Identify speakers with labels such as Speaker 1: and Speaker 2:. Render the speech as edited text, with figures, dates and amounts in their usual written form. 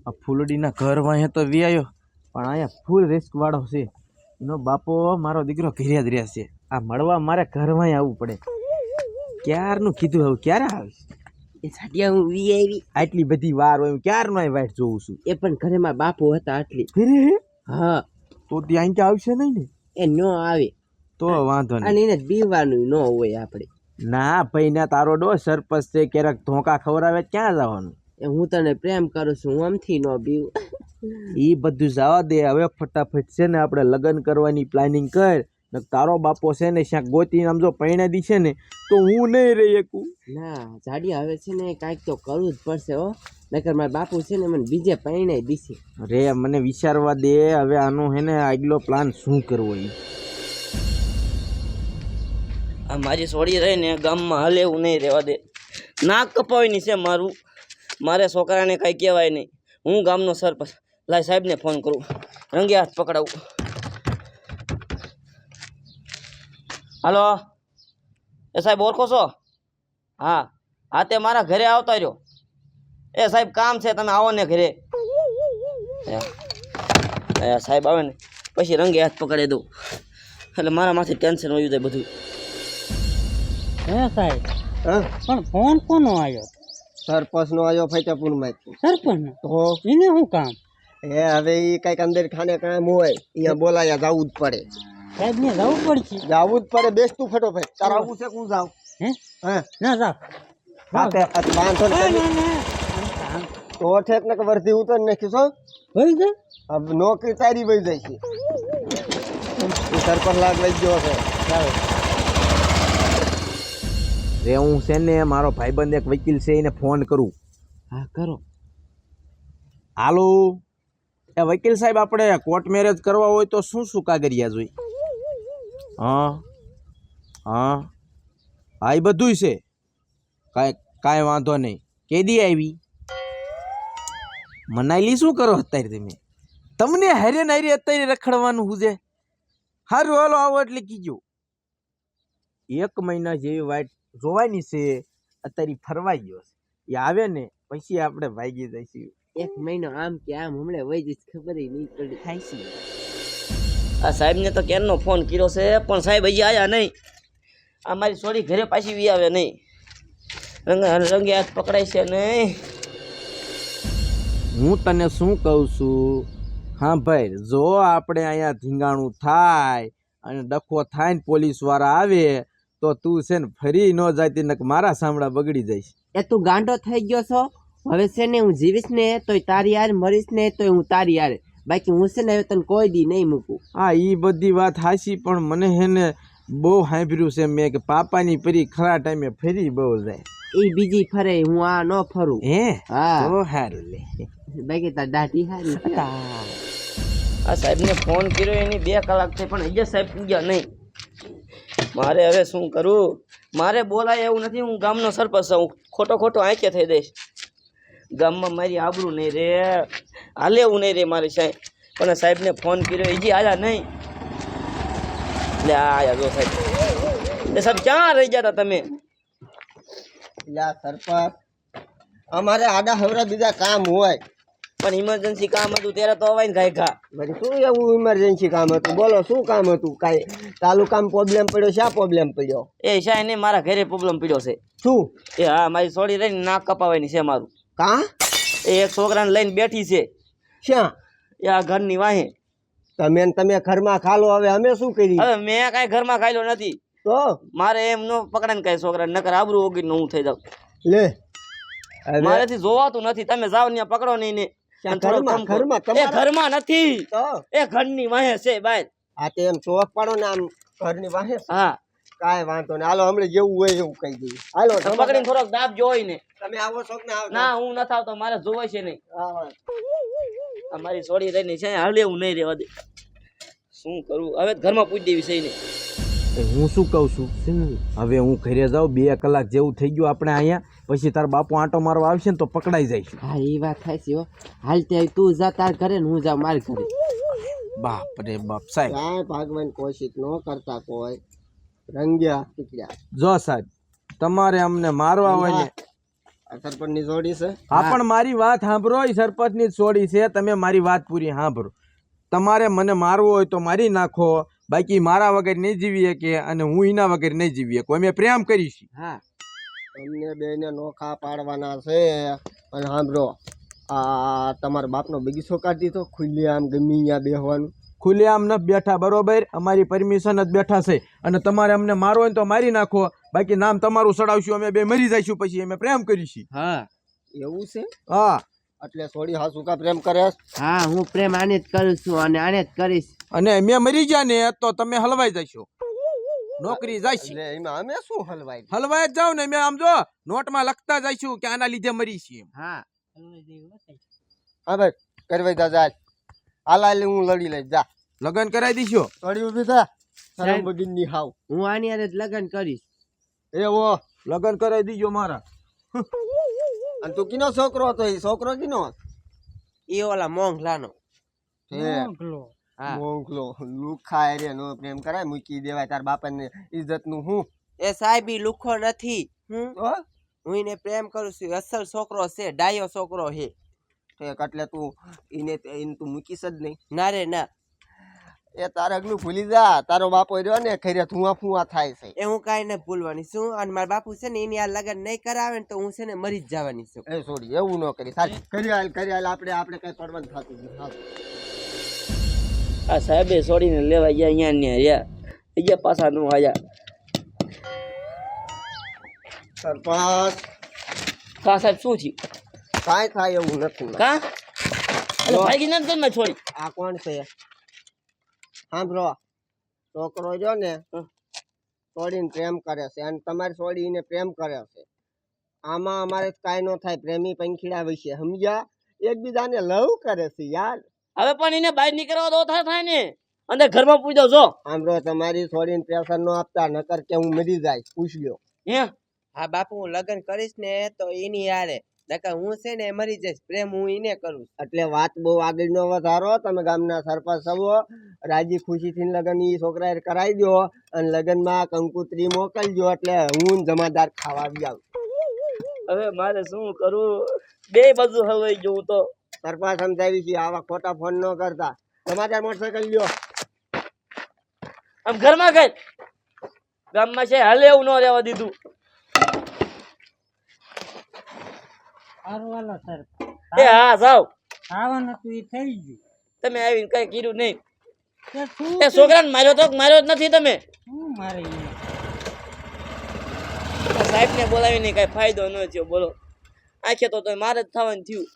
Speaker 1: આ ફૂલડીના ઘર વાંહે તો વી આવ્યો પણ અહીંયા ફૂલ રિસ્ક વાળો છે. એનો બાપો મારો દીકરો ઘેર્યા જ રહ્યા છે. આ મળવા મારે ઘર વાંહે આવવું પડે. ક્યારનું કીધું હવે ક્યારે આવીશ?
Speaker 2: એ સાડિયા હું વી આવી
Speaker 1: આટલી બધી વાર હોય ક્યારનો અહીં વાઈટ જોઉં છું.
Speaker 2: એ પણ ઘરે માં બાપુ હતા આટલી. હા
Speaker 1: તો ત્યાં ક્યાં આવશે નહીં ને?
Speaker 2: એ નો આવે
Speaker 1: તો વાંધો નહીં.
Speaker 2: અને એને બીવાનું ન હોય આપણે.
Speaker 1: ના ભાઈ ના તારો ડો સરપંચ છે ક્યારેક ધોકા ખવડાવે ક્યાં જવાનું?
Speaker 2: એ હું તને પ્રેમ કરું છું હું આમથી નો બીવ.
Speaker 1: એ બધું જવા દે. હવે ફટાફટ છે ને આપણે લગ્ન કરવાની પ્લાનિંગ કર. તારો બાપો છે ને ક્યાંક ગોતી આમ જો પૈણા દીશે ને તો હું નહીં રહી શકું.
Speaker 2: ના જાડિયા હવે છે ને કાંઈક તો કરવું જ પડશે હો, નકર મારા બાપુ છે ને મને બીજે પૈણે દીશે.
Speaker 1: અરે મને વિચારવા દે હવે આનો હે ને આગલો પ્લાન શું કરવો. એ
Speaker 3: આ મારી સોડી રહી ને ગામમાં હાલે એવું નહીં રહેવા દે. નાક કપાવીની છે મારું. મારે છોકરાને કાંઈ કહેવાય નહીં. હું ગામનો સરપંચ. લાય સાહેબને ફોન કરું, રંગે હાથ પકડાવું. હાલો એ સાહેબ ઓળખો છો? હા હા તે મારા ઘરે આવતા રહ્યો. એ સાહેબ કામ છે તમે આવો ને ઘરે. સાહેબ આવે ને પછી રંગે હાથ પકડી દઉં એટલે મારા માથે ટેન્શન હોય જાય બધું.
Speaker 4: હે સાહેબ પણ ફોન કોનો આવ્યો?
Speaker 5: સરપંચ નો આવ્યો ફૈતાપુરમાં.
Speaker 4: સરપંચ
Speaker 5: તો
Speaker 4: એને શું કામ?
Speaker 5: હવે એ કઈક અંદર ખાને કામ હોય અહીંયા બોલાયા જવું જ પડે.
Speaker 4: સાહેબ ને જવું પડશે.
Speaker 5: જવું જ પડે. બેસ તું ફટોફટ. તારે આવું છે હું જાઉં?
Speaker 4: હે
Speaker 5: હા
Speaker 4: ના જાવ
Speaker 5: વાંધો તો ઠેક ને વર્ધી ઉતર નાખીશ હો.
Speaker 4: હોય છે
Speaker 5: હવે નોકરી તારી વહી જાય છે. સરપંચ લાગ લઈ ગયો છે.
Speaker 1: રે હું છે ને મારો ભાઈબંધ એક વકીલ છે એને ફોન કરું.
Speaker 2: હા કરો.
Speaker 1: હાલો એ વકીલ સાહેબ આપણે કોર્ટ મેરેજ કરવા હોય તો શું શું કાગળિયા જોઈએ? હા હા હા એ બધું છે. કાંઈ વાંધો નહીં. કેદી આવી? મનાલી શું કરો અત્યારે તમે? તમને હારે ને હારે અત્યારે રખડવાનું હું છે. સારું હાલો આવો એટલે કીજો. 1 મહિના જેવી વાઈટ જોવાની છે. અત્યારે ફરવાઈ ગયો છે. એ આવે ને પછી આપણે ભાગી જઈશું.
Speaker 2: 1 મહિનો આમ કે આમ હમણાં વહી જઈશ ખબર નહીં પડી થાય છે.
Speaker 3: આ સાહેબને તો ક્યારનો ફોન કર્યો છે પણ સાહેબ હજી આવ્યા નહીં. આ મારી સોડી ઘરે પાછી વી આવે નહીં. રંગે હાથ પકડાય છે નહીં.
Speaker 1: હું તને શું કહું છું? હા ભાઈ જો આપણે અહીંયા ધીંગાણું થાય અને ડખો થાય ને પોલીસ વાળા આવે તો તું છે ને ફરી ન જાતી ને મારા સાંભળા બગડી જઈશ.
Speaker 2: એ તું ગાંડો થઈ ગયો છો. હવે છે ને હું જીવીશ ને તોય તારી યાર, મરીશ ને તોય હું તારી યાર. બાકી હું છે ને હવે તને કોઈ દી નહીં મૂકું.
Speaker 1: હા એ બધી વાત હાચી પણ મને હે ને બહુ સાંભળ્યું છે મેં કે પાપાની પરી ખરા ટાઈમે ફરી બહુ જાય.
Speaker 2: એ બીજી ફરે હું આ ન ફરું.
Speaker 1: હે
Speaker 2: હા
Speaker 1: તો સારું લે.
Speaker 2: બાકી તાર દાઢી હારી.
Speaker 3: આ સાહેબને ફોન કર્યો એની 2 કલાક થઈ પણ હજી સાહેબ પૂગ્યા નહીં. મારે હવે શું કરું? મારે બોલાય એવું નથી. હું ગામનો સરપંચ છું. ખોટો ખોટો આંખે થઈ દઈશ. ગામમાં મારી આબરૂ નહીં રે, હાલે એવું નહીં રે મારી સાહેબ. પણ સાહેબને ફોન કર્યો હજી આવ્યા નહીં. એટલે આયા જો સાહેબ. એટલે સાહેબ ક્યાં રહી ગયા હતા તમે?
Speaker 5: સરપંચ અમારે આડા હવરા બીજા કામ હોય
Speaker 3: પણ ઇમરજન્સી કામ હતું ત્યારે તો અવાય ને કાંઈ ખા.
Speaker 5: વળી શું એવું ઇમરજન્સી કામ હતું? બોલો શું કામ હતું? કાંઈ તાલુકામાં પ્રોબ્લેમ પડ્યો? શા પ્રોબ્લેમ પડ્યો?
Speaker 3: એ શાય ને મારા ઘરે પ્રોબ્લેમ પડ્યો છે.
Speaker 5: શું?
Speaker 3: એ હા મારી સોડી રહીને નાક કપાવાની છે મારું.
Speaker 5: કા?
Speaker 3: એ એક છોકરાને લઈને બેઠી છે.
Speaker 5: શ્યાં?
Speaker 3: એ આ ઘરની વાહે.
Speaker 5: તમે ઘરમાં ખાલો. હવે અમે શું કરી?
Speaker 3: હવે મેં કાંઈ ઘરમાં ખાયલો નથી.
Speaker 5: તો
Speaker 3: મારે એમ ન પકડે ને કાંઈ છોકરા નકર આબરૂ ઓગીને હું થઈ જાઉં.
Speaker 5: લે
Speaker 3: મારેથી જોવાતું નથી. તમે જાઓ ને પકડો નહીં ને. ઘરમાં નથી. એ ઘરની વાહે છે બાય.
Speaker 5: હા તે એમ ચોક પાડો ને આમ ઘરની વાહે.
Speaker 3: હા
Speaker 5: કાંઈ વાંધો ને. હાલો હમણાં જેવું હોય એવું કહી દઈએ. હાલો
Speaker 3: પકડીને થોડોક દાબ જોઈ ને.
Speaker 5: તમે આવો છો ને?
Speaker 3: ના હું નથી આવતો. મારે જોવાય છે નહીં. અમારી સોડી રહીને છે હાલે એવું નહીં રહેવા દે. શું કરું હવે? ઘરમાં પૂછી દેવી છે નહીં.
Speaker 1: હું શું કહું છું હવે હું ઘરે જાઉં. 2 કલાક જેવું થઈ ગયું આપણે અહીંયા. પછી તાર બાપુ આંટો મારવા આવશે ને તો પકડાઈ જાય.
Speaker 2: હા એ વાત થાય છે. હાલ તે તું જા તાર ઘરે ને હું જાઉં માર ઘરે.
Speaker 1: બાપ રે બાપ સાહેબ.
Speaker 5: કાંઈ ભાગવાની કોશિશ ન કરતા કોઈ. રંગ્યા પીકડ્યા.
Speaker 1: જો સાહેબ તમારે અમને મારવા હોય ને
Speaker 5: આ સરપંચની જોડી છે.
Speaker 1: હા પણ મારી વાત સાંભળો, એ સરપંચની જ છોડી છે. તમે મારી વાત પૂરી સાંભળો. તમારે મને મારવો હોય તો મારી નાખો, બાકી મારા વગર નહીં જીવી શકે અને હું એના વગર નહીં જીવી શકું. અમે પ્રેમ કરીશું.
Speaker 2: હા
Speaker 5: તમને બેને નોખા પાડવાના છે. અને સાંભળો, આ તમારા બાપનો બગીચો કાઢી દીધો, ખુલ્લી આમ ગમે ત્યાં બેહવાનું.
Speaker 1: ખુલ્લે આમ ન બેઠા, બરોબર? અમારી પરમિશન જ બેઠા છે. અને તમારે અમને મારવો હોય તો મારી નાખો, બાકી નામ તમારું સડાવશું. અમે બે મરી જઈશું, પછી અમે પ્રેમ કરીશું.
Speaker 2: હા
Speaker 5: એવું છે?
Speaker 1: હા.
Speaker 5: એટલે સોડી હાસુ કા પ્રેમ કરે?
Speaker 2: હા હું પ્રેમ આને જ કરું છું અને આને જ કરીશ.
Speaker 1: અને મેં મરી ગયા ને તો તમે હલવાઈ જશો, નોકરી જાય છે.
Speaker 5: એટલે એમાં અમે શું હલવાય?
Speaker 1: હલવાઈ જ જાવ ને. મેં આમ જો નોટમાં લખતા જઈશું કે આના લીધે મરી છીએ.
Speaker 2: હા
Speaker 5: હા ભાઈ, કરવાઈ જા જા. હાલ હું લડી લઈ જા.
Speaker 1: લગ્ન કરાવી દઈશું.
Speaker 5: સોડી ઊભી થા. શરમ
Speaker 2: સાહેબ.
Speaker 5: બગીન ની હાવ.
Speaker 2: હું આની હારે જ લગ્ન કરીશ.
Speaker 5: એવો.
Speaker 1: લગ્ન કરાવી દીજો મારા.
Speaker 5: અને તું કિનો છોકરો હતો? એ છોકરો કિનો?
Speaker 2: એ ઓલા મોંઘલાનો.
Speaker 4: મોકલો.
Speaker 2: હા
Speaker 5: મોકલો લુખા રે નો પ્રેમ કરાય, મૂકી દેવાય. તાર બાપાને ઇજ્જત નું હું
Speaker 2: એ સાહેબ ઈ લુખો નથી.
Speaker 5: તો
Speaker 2: હું એને પ્રેમ કરું છું. અસલ છોકરો છે, ડાયો છોકરો છે.
Speaker 5: એટલે તું એને તું મૂકીશ જ નહીં.
Speaker 2: ના રે ના,
Speaker 5: એ તારા હગનું ભૂલી જા. તારો બાપો રહ્યો ને ખરે ધુઆ ફુઆ થાય છે.
Speaker 2: એ હું કાંઈ નહીં ભૂલવાની છું. અને મારા બાપુ છે ને એની આ લગ્ન નહીં કરાવે ને તો હું છે ને મરી જ જવાની છું.
Speaker 5: એ છોડી એવું ન કરી. સાચ કરી હાલ આપણે કઈ પડવાનું થતું નથી. હાલ.
Speaker 3: આ સાહેબે છોડીને લેવા ગયા અહીંયા ને રહ્યા. એ ગયા પાછા નું આયા.
Speaker 5: સરપંચ
Speaker 3: કા સાહેબ શું થયું?
Speaker 5: કાંઈ થાય એવું નથી.
Speaker 3: કા અરે ભાગી નથી ઘરમાં છોડી.
Speaker 5: આ કોણ છે? સાંભળો, છોકરો રહ્યો ને છોડીને પ્રેમ કરે છે અને તમારી છોડી એને પ્રેમ કરે છે. આમાં અમારે કાંઈ ન થાય. પ્રેમી પંખીડા વિશે સમજ્યા? એકબીજાને લવ કરે છે યાર.
Speaker 3: હવે પણ એને બહાર નીકળવા દો થાય ને, અંદર ઘરમાં પૂછો છો.
Speaker 5: સાંભળો, તમારી છોડીને પ્રેશર ન આપતા, નકર કે હું મરી જાય. પૂછ લ્યો.
Speaker 3: હે
Speaker 2: હા બાપુ હું લગ્ન કરીશ ને તો એની હારે, નકર હું છે ને મરી જઈશ. પ્રેમ હું એને કરું.
Speaker 5: એટલે વાત બહુ આગળ નો વધારો. તમે ગામના સરપંચ છો, રાજી ખુશીથી લગ્ન ઈ છોકરાએ કરાવી દો અને લગ્નમાં કંકુત્રી મોકલજો. એટલે હું જમાદાર ખાવા આવી આવું.
Speaker 3: હવે મારે શું કરું? બે બાજુ હવાઈ જવું તો.
Speaker 5: સરપંચ સમજાવી છે, આવા ખોટા ફોન ન કરતા. જમાદાર મોટરસાયકલ લ્યો.
Speaker 3: આમ ઘરમાં ગઈ ગામમાં છે હાલે એવું ન રહેવા દીધું.
Speaker 4: સારું હાલો સર.
Speaker 3: એ હા જાવ.
Speaker 4: આવવાનું હતું એ થઈ ગયું.
Speaker 3: તમે આવીને કઈ કીધું નહીં.
Speaker 4: તે શું
Speaker 3: એ છોકરાને માર્યો તો માર્યો જ નથી તમે.
Speaker 4: શું મારે ઈ?
Speaker 3: સાહેબ ને બોલાવીને કઈ ફાયદો ન થયો. બોલો, આખે તો મારે જ થવાનું થયું.